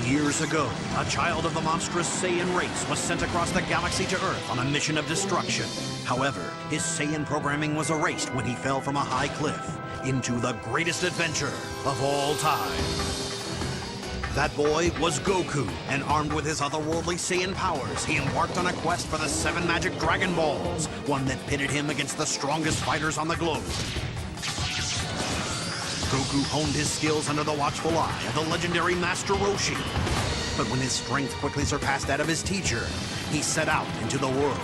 Years ago, a child of the monstrous Saiyan race was sent across the galaxy to Earth on a mission of destruction. However, his Saiyan programming was erased when he fell from a high cliff into the greatest adventure of all time. That boy was Goku, and armed with his otherworldly Saiyan powers, he embarked on a quest for the 7 magic Dragon Balls, one that pitted him against the strongest fighters on the globe. Goku honed his skills under the watchful eye of the legendary Master Roshi. But when his strength quickly surpassed that of his teacher, he set out into the world,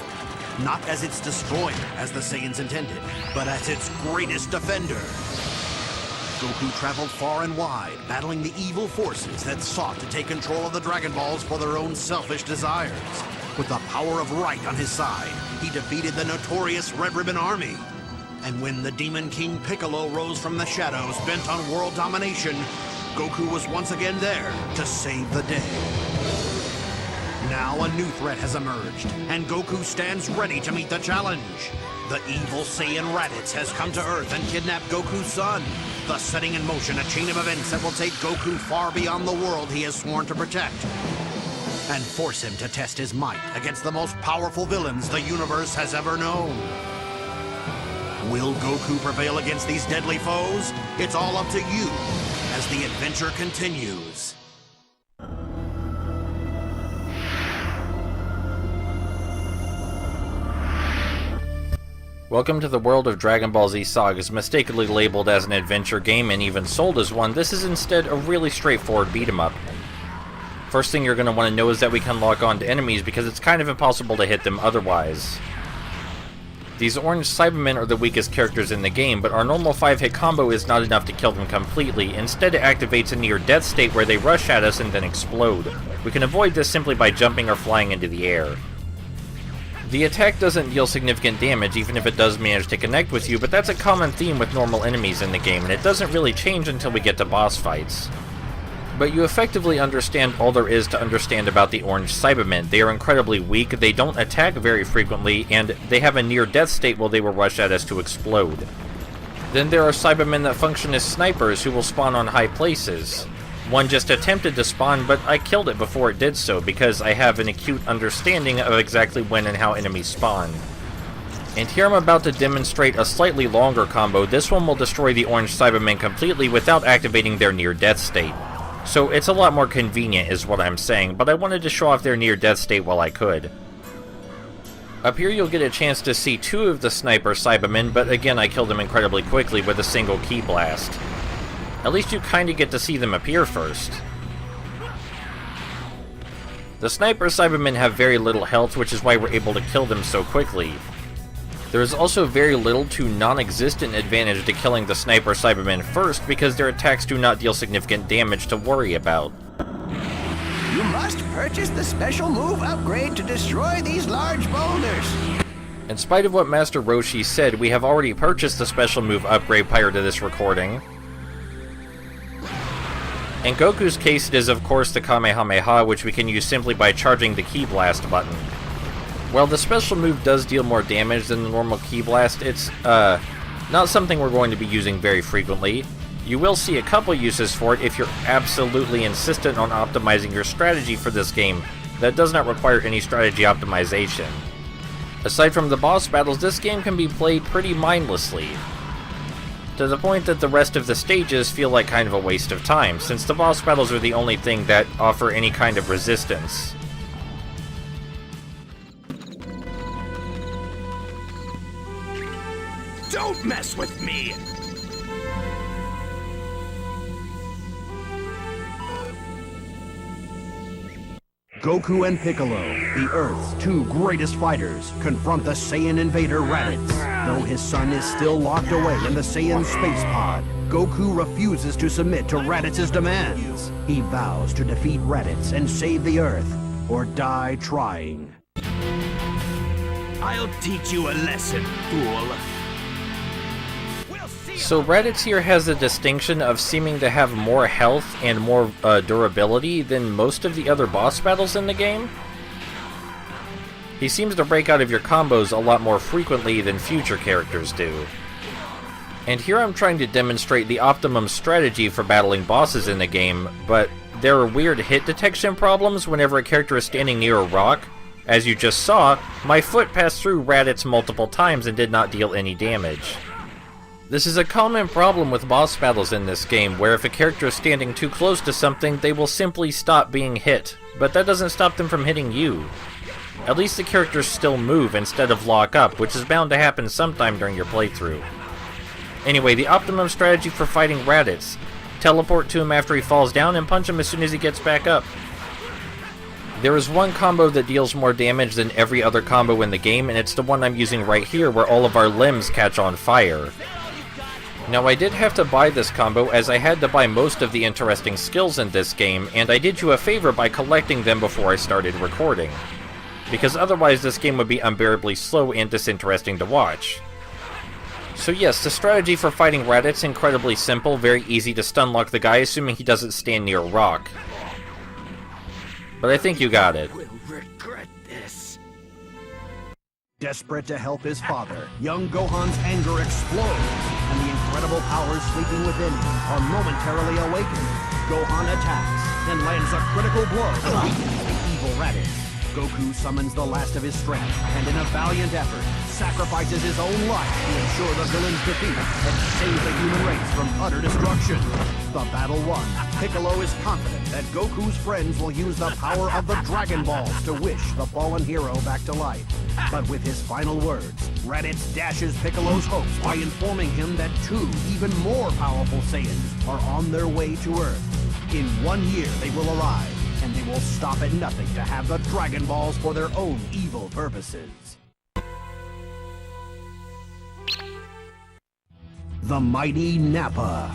not as its destroyer, as the Saiyans intended, but as its greatest defender. Goku traveled far and wide, battling the evil forces that sought to take control of the Dragon Balls for their own selfish desires. With the power of right on his side, he defeated the notorious Red Ribbon Army. And when the Demon King Piccolo rose from the shadows, bent on world domination, Goku was once again there to save the day. Now a new threat has emerged, and Goku stands ready to meet the challenge. The evil Saiyan Raditz has come to Earth and kidnapped Goku's son, thus setting in motion a chain of events that will take Goku far beyond the world he has sworn to protect, and force him to test his might against the most powerful villains the universe has ever known. Will Goku prevail against these deadly foes? It's all up to you as the adventure continues. Welcome to the world of Dragon Ball Z Sagas, mistakenly labeled as an adventure game and even sold as one. This is instead a really straightforward beat-em-up. First thing you're going to want to know is that we can lock on to enemies because it's kind of impossible to hit them otherwise. These orange Cybermen are the weakest characters in the game, but our normal 5-hit combo is not enough to kill them completely. Instead, it activates a near-death state where they rush at us and then explode. We can avoid this simply by jumping or flying into the air. The attack doesn't deal significant damage, even if it does manage to connect with you, but that's a common theme with normal enemies in the game, and it doesn't really change until we get to boss fights. But you effectively understand all there is to understand about the orange Cybermen. They are incredibly weak, they don't attack very frequently, and they have a near-death state while they will rush at us to explode. Then there are Cybermen that function as snipers who will spawn on high places. One just attempted to spawn, but I killed it before it did so, because I have an acute understanding of exactly when and how enemies spawn. And here I'm about to demonstrate a slightly longer combo. This one will destroy the orange Cybermen completely without activating their near-death state. So it's a lot more convenient is what I'm saying, but I wanted to show off their near-death state while I could. Up here you'll get a chance to see 2 of the sniper Cybermen, but again I killed them incredibly quickly with a single ki blast. At least you kinda get to see them appear first. The sniper Cybermen have very little health, which is why we're able to kill them so quickly. There is also very little to non-existent advantage to killing the sniper Cybermen first, because their attacks do not deal significant damage to worry about. You must purchase the special move upgrade to destroy these large boulders. In spite of what Master Roshi said, we have already purchased the special move upgrade prior to this recording. In Goku's case, it is of course the Kamehameha, which we can use simply by charging the Ki Blast button. While the special move does deal more damage than the normal Ki Blast, it's not something we're going to be using very frequently. You will see a couple uses for it if you're absolutely insistent on optimizing your strategy for this game that does not require any strategy optimization. Aside from the boss battles, this game can be played pretty mindlessly, to the point that the rest of the stages feel like kind of a waste of time, since the boss battles are the only thing that offer any kind of resistance. Don't mess with me! Goku and Piccolo, the Earth's 2 greatest fighters, confront the Saiyan invader Raditz. Though his son is still locked away in the Saiyan space pod, Goku refuses to submit to Raditz's demands. He vows to defeat Raditz and save the Earth, or die trying. I'll teach you a lesson, fool. So Raditz here has the distinction of seeming to have more health and more durability than most of the other boss battles in the game. He seems to break out of your combos a lot more frequently than future characters do. And here I'm trying to demonstrate the optimum strategy for battling bosses in the game, but there are weird hit detection problems whenever a character is standing near a rock. As you just saw, my foot passed through Raditz multiple times and did not deal any damage. This is a common problem with boss battles in this game, where if a character is standing too close to something, they will simply stop being hit, but that doesn't stop them from hitting you. At least the characters still move instead of lock up, which is bound to happen sometime during your playthrough. Anyway, the optimum strategy for fighting Raditz: teleport to him after he falls down and punch him as soon as he gets back up. There is one combo that deals more damage than every other combo in the game, and it's the one I'm using right here, where all of our limbs catch on fire. Now, I did have to buy this combo, as I had to buy most of the interesting skills in this game, and I did you a favor by collecting them before I started recording, because otherwise this game would be unbearably slow and disinteresting to watch. So yes, the strategy for fighting Raditz is incredibly simple, very easy to stunlock the guy, assuming he doesn't stand near a rock. But I think you got it. Will regret this. Desperate to help his father, young Gohan's anger explodes, and the incredible powers sleeping within him are momentarily awakened. Gohan attacks, and lands a critical blow that weakens the evil Raditz. Goku summons the last of his strength, and in a valiant effort, sacrifices his own life to ensure the villain's defeat and save the human race from utter destruction. The battle won, Piccolo is confident that Goku's friends will use the power of the Dragon Balls to wish the fallen hero back to life. But with his final words, Raditz dashes Piccolo's hopes by informing him that two even more powerful Saiyans are on their way to Earth. In 1 year they will arrive, and they will stop at nothing to have the Dragon Balls for their own evil purposes. The mighty Nappa.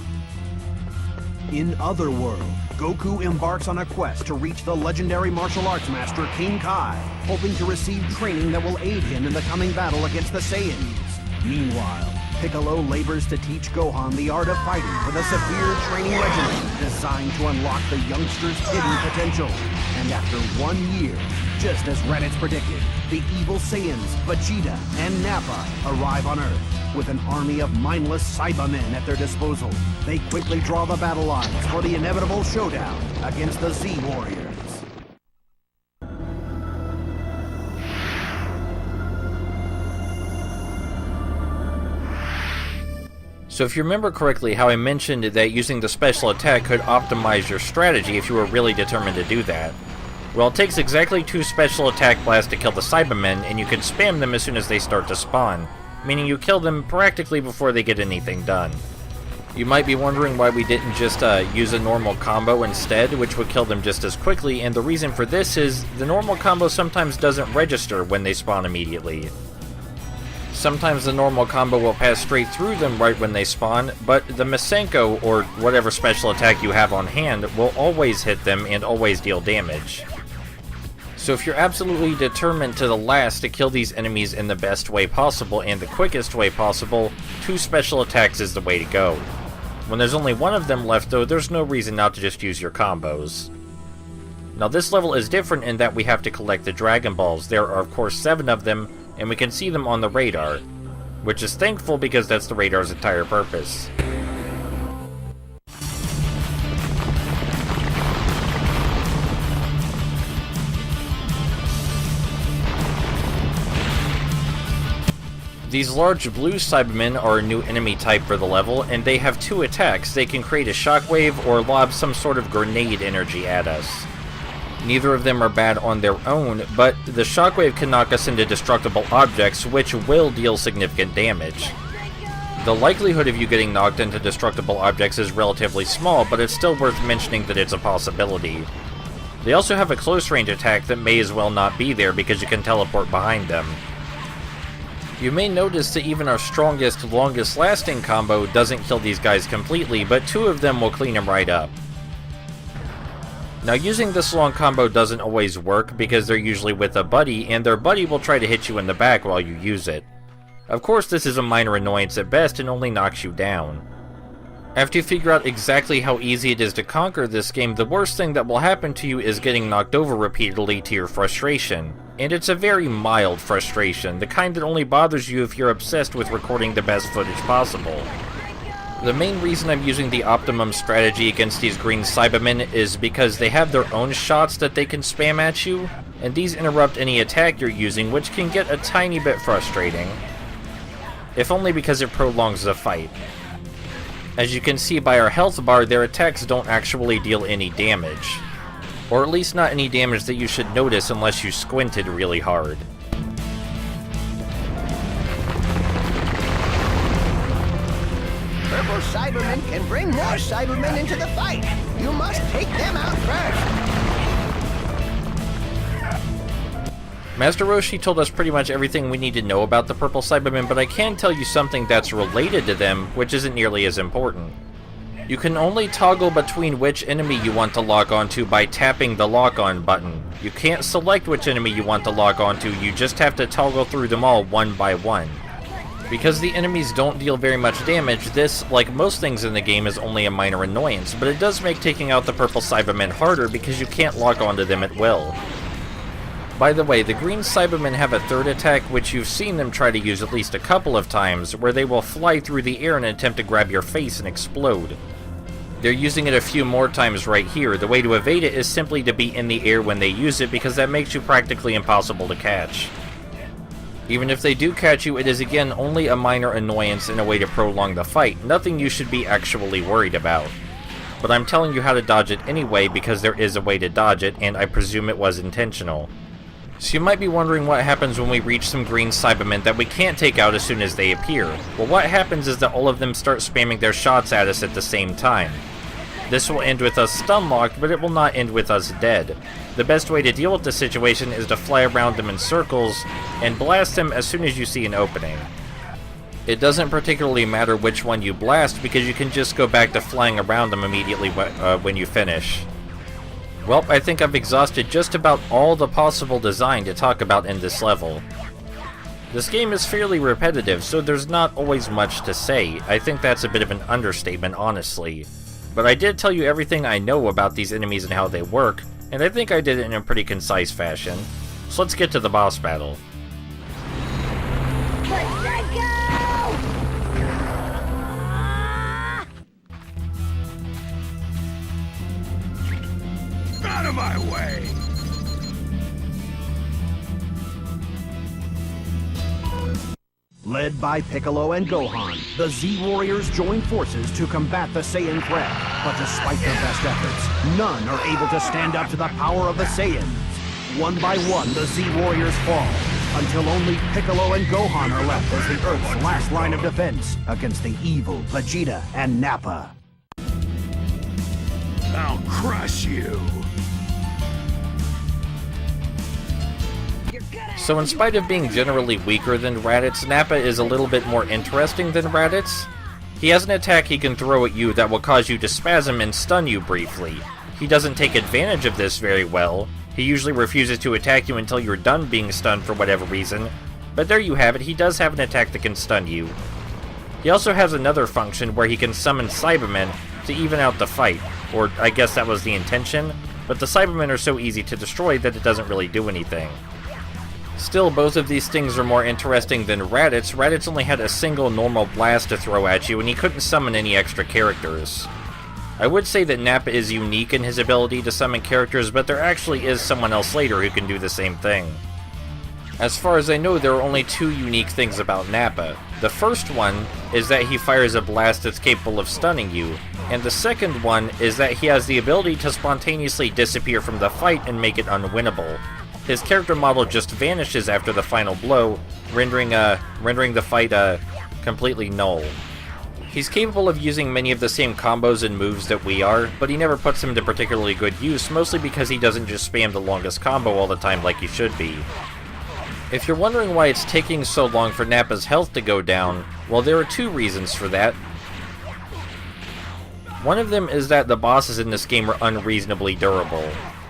In Otherworld, Goku embarks on a quest to reach the legendary martial arts master King Kai, hoping to receive training that will aid him in the coming battle against the Saiyans. Meanwhile, Piccolo labors to teach Gohan the art of fighting with a severe training regimen designed to unlock the youngster's hidden potential. And after 1 year, just as Raditz predicted, the evil Saiyans, Vegeta, and Nappa arrive on Earth. With an army of mindless Cybermen at their disposal, they quickly draw the battle lines for the inevitable showdown against the Z-Warriors. So if you remember correctly how I mentioned that using the special attack could optimize your strategy if you were really determined to do that. Well, it takes exactly 2 special attack blasts to kill the Cybermen, and you can spam them as soon as they start to spawn, meaning you kill them practically before they get anything done. You might be wondering why we didn't just use a normal combo instead, which would kill them just as quickly, and the reason for this is the normal combo sometimes doesn't register when they spawn immediately. Sometimes the normal combo will pass straight through them right when they spawn, but the Masenko, or whatever special attack you have on hand, will always hit them and always deal damage. So if you're absolutely determined to the last to kill these enemies in the best way possible and the quickest way possible, 2 special attacks is the way to go. When there's only 1 of them left though, there's no reason not to just use your combos. Now this level is different in that we have to collect the Dragon Balls. There are of course 7 of them, and we can see them on the radar, which is thankful because that's the radar's entire purpose. These large blue Cybermen are a new enemy type for the level, and they have 2 attacks. They can create a shockwave or lob some sort of grenade energy at us. Neither of them are bad on their own, but the shockwave can knock us into destructible objects, which will deal significant damage. The likelihood of you getting knocked into destructible objects is relatively small, but it's still worth mentioning that it's a possibility. They also have a close range attack that may as well not be there because you can teleport behind them. You may notice that even our strongest, longest lasting combo doesn't kill these guys completely, but 2 of them will clean them right up. Now using this long combo doesn't always work because they're usually with a buddy, and their buddy will try to hit you in the back while you use it. Of course this is a minor annoyance at best and only knocks you down. After you figure out exactly how easy it is to conquer this game, the worst thing that will happen to you is getting knocked over repeatedly to your frustration. And it's a very mild frustration, the kind that only bothers you if you're obsessed with recording the best footage possible. The main reason I'm using the optimum strategy against these green Cybermen is because they have their own shots that they can spam at you, and these interrupt any attack you're using, which can get a tiny bit frustrating. If only because it prolongs the fight. As you can see by our health bar, their attacks don't actually deal any damage. Or at least not any damage that you should notice unless you squinted really hard. Purple Cybermen can bring more Cybermen into the fight. You must take them out first. Master Roshi told us pretty much everything we need to know about the Purple Cybermen, but I can tell you something that's related to them, which isn't nearly as important. You can only toggle between which enemy you want to lock onto by tapping the lock-on button. You can't select which enemy you want to lock onto, you just have to toggle through them all one by one. Because the enemies don't deal very much damage, this, like most things in the game, is only a minor annoyance, but it does make taking out the Purple Cybermen harder because you can't lock onto them at will. By the way, the green Cybermen have a third attack which you've seen them try to use at least a couple of times, where they will fly through the air in an attempt to grab your face and explode. They're using it a few more times right here. The way to evade it is simply to be in the air when they use it, because that makes you practically impossible to catch. Even if they do catch you, it is again only a minor annoyance and a way to prolong the fight, nothing you should be actually worried about. But I'm telling you how to dodge it anyway because there is a way to dodge it, and I presume it was intentional. So you might be wondering what happens when we reach some green Cybermen that we can't take out as soon as they appear. Well, what happens is that all of them start spamming their shots at us at the same time. This will end with us stun-locked, but it will not end with us dead. The best way to deal with the situation is to fly around them in circles and blast them as soon as you see an opening. It doesn't particularly matter which one you blast because you can just go back to flying around them immediately when you finish. Well, I think I've exhausted just about all the possible design to talk about in this level. This game is fairly repetitive, so there's not always much to say. I think that's a bit of an understatement, honestly. But I did tell you everything I know about these enemies and how they work, and I think I did it in a pretty concise fashion. So let's get to the boss battle. Out of my way! Led by Piccolo and Gohan, the Z-Warriors join forces to combat the Saiyan threat. But despite their best efforts, none are able to stand up to the power of the Saiyans. One by one, the Z-Warriors fall, until only Piccolo and Gohan are left as the Earth's last line of defense against the evil Vegeta and Nappa. I'll crush you! So in spite of being generally weaker than Raditz, Nappa is a little bit more interesting than Raditz. He has an attack he can throw at you that will cause you to spasm and stun you briefly. He doesn't take advantage of this very well. He usually refuses to attack you until you're done being stunned for whatever reason. But there you have it, he does have an attack that can stun you. He also has another function where he can summon Cybermen to even out the fight. Or I guess that was the intention, but the Cybermen are so easy to destroy that it doesn't really do anything. Still, both of these things are more interesting than Raditz. Raditz only had a single normal blast to throw at you, and he couldn't summon any extra characters. I would say that Nappa is unique in his ability to summon characters, but there actually is someone else later who can do the same thing. As far as I know, there are only two unique things about Nappa. The first one is that he fires a blast that's capable of stunning you, and the second one is that he has the ability to spontaneously disappear from the fight and make it unwinnable. His character model just vanishes after the final blow, rendering the fight completely null. He's capable of using many of the same combos and moves that we are, but he never puts them to particularly good use, mostly because he doesn't just spam the longest combo all the time like he should be. If you're wondering why it's taking so long for Nappa's health to go down, well, there are two reasons for that. One of them is that the bosses in this game are unreasonably durable.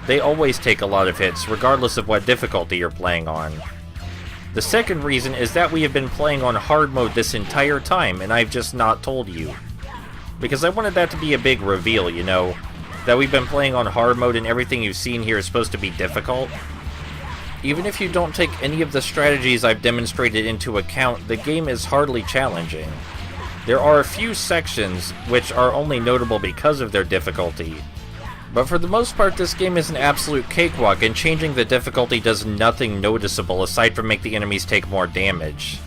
They always take a lot of hits, regardless of what difficulty you're playing on. The second reason is that we have been playing on hard mode this entire time, and I've just not told you. Because I wanted that to be a big reveal, you know? That we've been playing on hard mode and everything you've seen here is supposed to be difficult. Even if you don't take any of the strategies I've demonstrated into account, the game is hardly challenging. There are a few sections which are only notable because of their difficulty. But for the most part, this game is an absolute cakewalk, and changing the difficulty does nothing noticeable aside from make the enemies take more damage.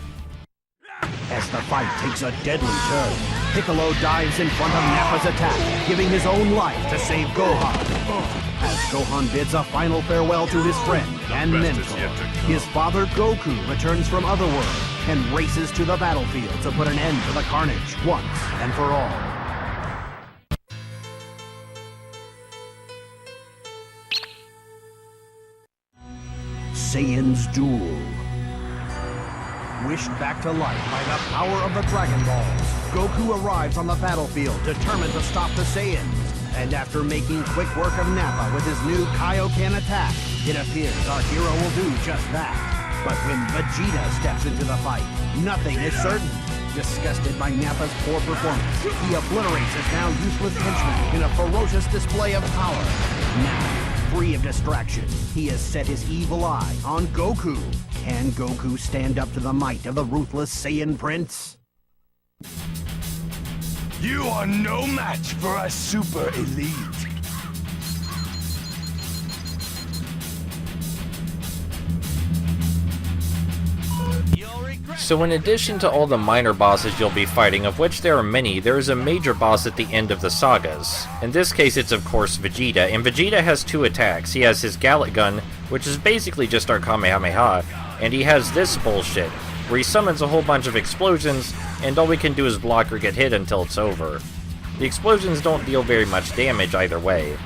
As the fight takes a deadly turn, Piccolo dives in front of Nappa's attack, giving his own life to save Gohan. As Gohan bids a final farewell to his friend and mentor, his father Goku returns from Otherworld and races to the battlefield to put an end to the carnage once and for all. Saiyan's Duel. Wished back to life by the power of the Dragon Balls, Goku arrives on the battlefield determined to stop the Saiyans. And after making quick work of Nappa with his new Kaioken attack, it appears our hero will do just that. But when Vegeta steps into the fight, nothing is certain. Disgusted by Nappa's poor performance, he obliterates his now useless henchman in a ferocious display of power. Now, free of distraction, he has set his evil eye on Goku. Can Goku stand up to the might of the ruthless Saiyan Prince? You are no match for a super elite. So in addition to all the minor bosses you'll be fighting, of which there are many, there is a major boss at the end of the sagas. In this case it's of course Vegeta, and Vegeta has two attacks. He has his Gallet Gun, which is basically just our Kamehameha, and he has this bullshit, where he summons a whole bunch of explosions, and all we can do is block or get hit until it's over. The explosions don't deal very much damage either way.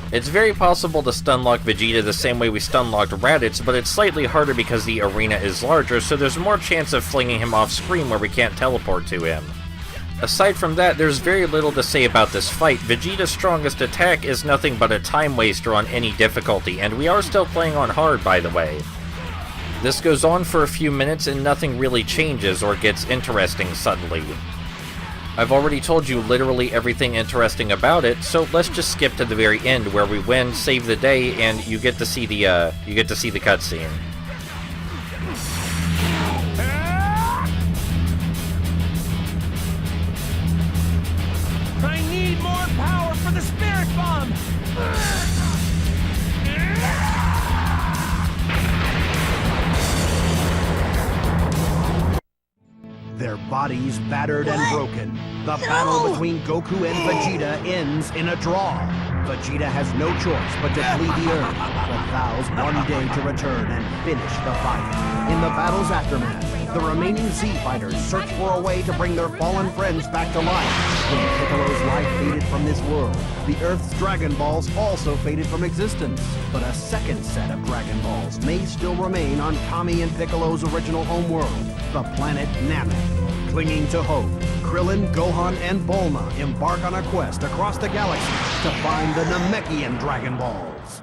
It's very possible to stunlock Vegeta the same way we stunlocked Raditz, but it's slightly harder because the arena is larger, so there's more chance of flinging him off screen where we can't teleport to him. Aside from that, there's very little to say about this fight. Vegeta's strongest attack is nothing but a time waster on any difficulty, and we are still playing on hard, by the way. This goes on for a few minutes and nothing really changes or gets interesting suddenly. I've already told you literally everything interesting about it, so let's just skip to the very end where we win, save the day, and you get to see the cutscene. I need more power for the Spirit Bomb! Their bodies battered and broken, the battle between Goku and Vegeta ends in a draw. Vegeta has no choice but to flee the Earth, but vows one day to return and finish the fight. In the battle's aftermath, the remaining Z fighters search for a way to bring their fallen friends back to life. When Piccolo's life faded from this world, the Earth's Dragon Balls also faded from existence. But a second set of Dragon Balls may still remain on Kami and Piccolo's original homeworld, the planet Namek. Clinging to hope, Krillin, Gohan, and Bulma embark on a quest across the galaxy to find the Namekian Dragon Balls.